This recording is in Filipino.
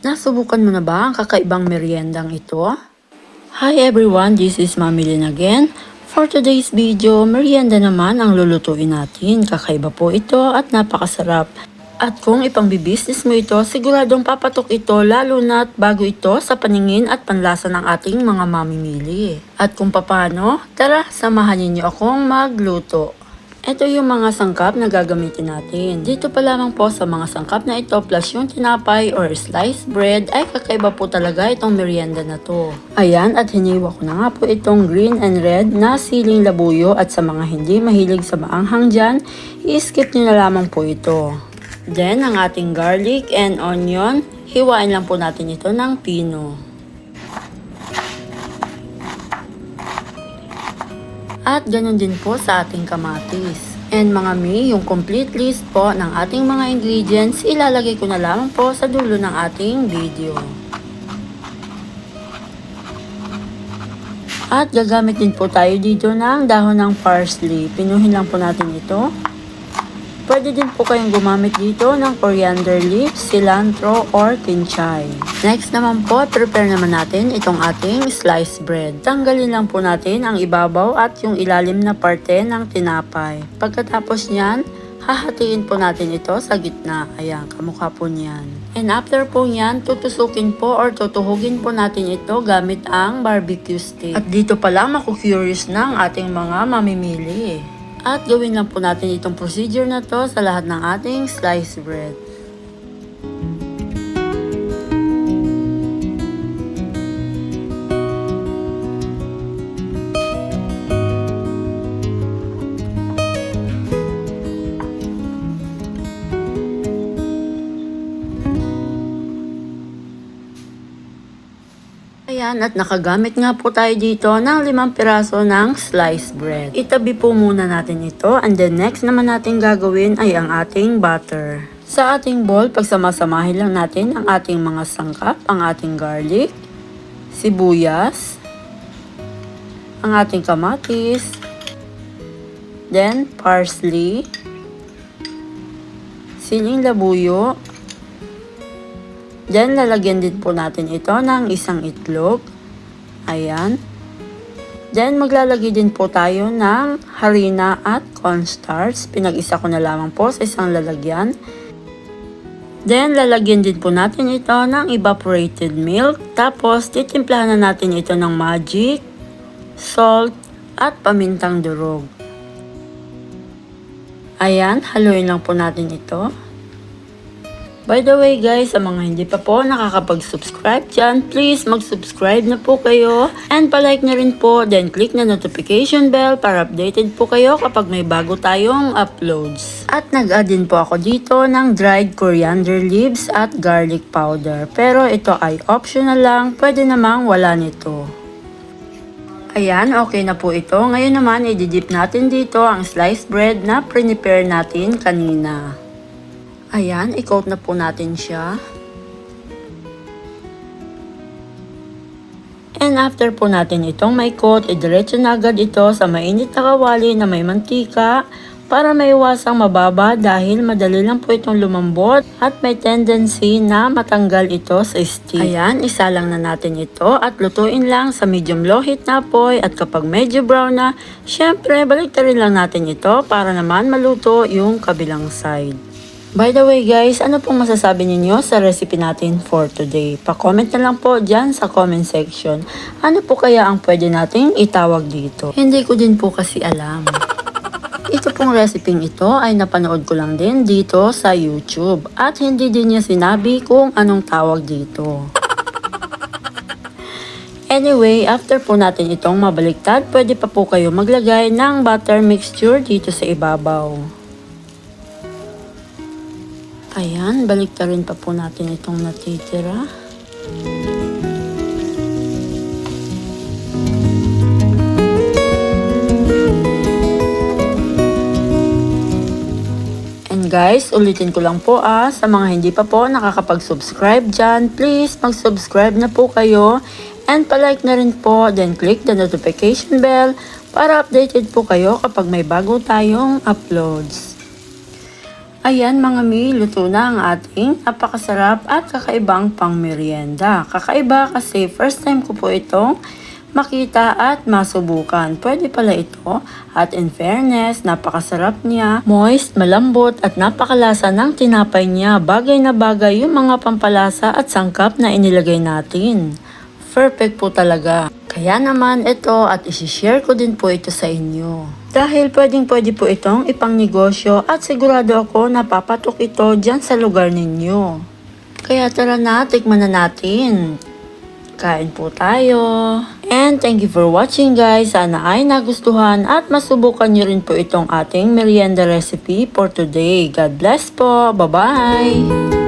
Nasubukan mo na ba ang kakaibang meriendang ito? Hi everyone, this is Mami Lynn again. For today's video, merienda naman ang lulutuin natin. Kakaiba po ito at napakasarap. At kung ipang-business mo ito, siguradong papatok ito lalo na't bago ito sa paningin at panlasa ng ating mga mamimili. At kung paano, tara samahan niyo akong magluto. Ito yung mga sangkap na gagamitin natin. Dito pa lamang po sa mga sangkap na ito plus yung tinapay or sliced bread ay kakaiba po talaga itong merienda na to. Ayan, at hiniwa ko na nga po itong green and red na siling labuyo at sa mga hindi mahilig sa maanghang dyan, i-skip nyo na lamang po ito. Then, ang ating garlic and onion, hiwain lang po natin ito ng pino. At ganun din po sa ating kamatis. And mga mi, yung complete list po ng ating mga ingredients, ilalagay ko na lamang po sa dulo ng ating video. At gagamit din po tayo dito ng dahon ng parsley. Pinuhin lang po natin ito. Pwede din po kayong gumamit dito ng coriander leaves, cilantro, or kinchay. Next naman po, prepare naman natin itong ating sliced bread. Tanggalin lang po natin ang ibabaw at yung ilalim na parte ng tinapay. Pagkatapos niyan, hahatiin po natin ito sa gitna. Ayan, kamukha po niyan. And after po niyan, tutusukin po or tutuhugin po natin ito gamit ang barbecue stick. At dito pala maku-curious na ang ating mga mamimili. At gawin lang po natin itong procedure na to sa lahat ng ating sliced bread. Ayan, at nakagamit nga po tayo dito ng 5 piraso ng sliced bread. Itabi po muna natin ito and then next naman natin gagawin ay ang ating butter. Sa ating bowl, pagsamasamahin lang natin ang ating mga sangkap, ang ating garlic, sibuyas, ang ating kamatis, then parsley, siling labuyo, then, lalagyan din po natin ito ng isang itlog. Ayan. Then, maglalagay din po tayo ng harina at cornstarch. Pinag-isa ko na lamang po sa isang lalagyan. Then, lalagyan din po natin ito ng evaporated milk. Tapos, titimplahan na natin ito ng magic, salt, at pamintang durog. Ayan, haluin lang po natin ito. By the way guys, sa mga hindi pa po nakakapag-subscribe dyan, please mag-subscribe na po kayo and palike na rin po, then click na notification bell para updated po kayo kapag may bago tayong uploads. At nag-add din po ako dito ng dried coriander leaves at garlic powder, pero ito ay optional lang, pwede namang wala nito. Ayan, okay na po ito. Ngayon naman, i-dip natin dito ang sliced bread na prepare natin kanina. Ayan, i-coat na po natin siya. And after po natin itong may coat, idiretso na agad ito sa mainit na kawali na may mantika para maiwasang mababa dahil madali lang po itong lumambot at may tendency na matanggal ito sa stick. Ayan, isa lang na natin ito at lutuin lang sa medium low heat na apoy at kapag medyo brown na, syempre baliktarin lang natin ito para naman maluto yung kabilang side. By the way guys, ano pong masasabi ninyo sa recipe natin for today? Pa-comment na lang po dyan sa comment section. Ano po kaya ang pwede nating itawag dito? Hindi ko din po kasi alam. Ito pong recipe ito ay napanood ko lang din dito sa YouTube. At hindi din niya sinabi kung anong tawag dito. Anyway, after po natin itong mabaliktad, pwede pa po kayo maglagay ng butter mixture dito sa ibabaw. Ayan, baliktarin pa po natin itong natitira. And guys, ulitin ko lang po sa mga hindi pa po nakakapag-subscribe dyan, please mag-subscribe na po kayo. And palike na rin po, then click the notification bell para updated po kayo kapag may bago tayong uploads. Ayan mga mi, luto na ang ating napakasarap at kakaibang pangmeryenda. Kakaiba kasi first time ko po itong makita at masubukan. Pwede pala ito at in fairness, napakasarap niya, moist, malambot at napakalasa ng tinapay niya. Bagay na bagay yung mga pampalasa at sangkap na inilagay natin. Perfect po talaga. Kaya naman ito at isishare ko din po ito sa inyo. Dahil pwede po itong ipangnegosyo at sigurado ako napapatok ito dyan sa lugar ninyo. Kaya tara na, tikman na natin. Kain po tayo. And thank you for watching guys. Sana ay nagustuhan at masubukan nyo rin po itong ating merienda recipe for today. God bless po. Bye-bye!